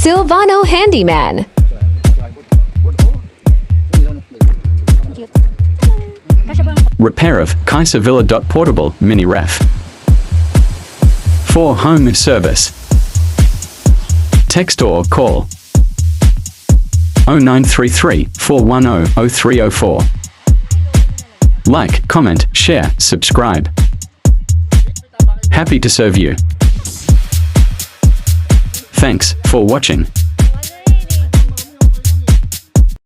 Silvano Handyman. Repair of Kaisa Villa. Portable mini ref. For home service. Text or call 0933 410 0304. Like, comment, share, subscribe. Happy to serve you. Thanks for watching.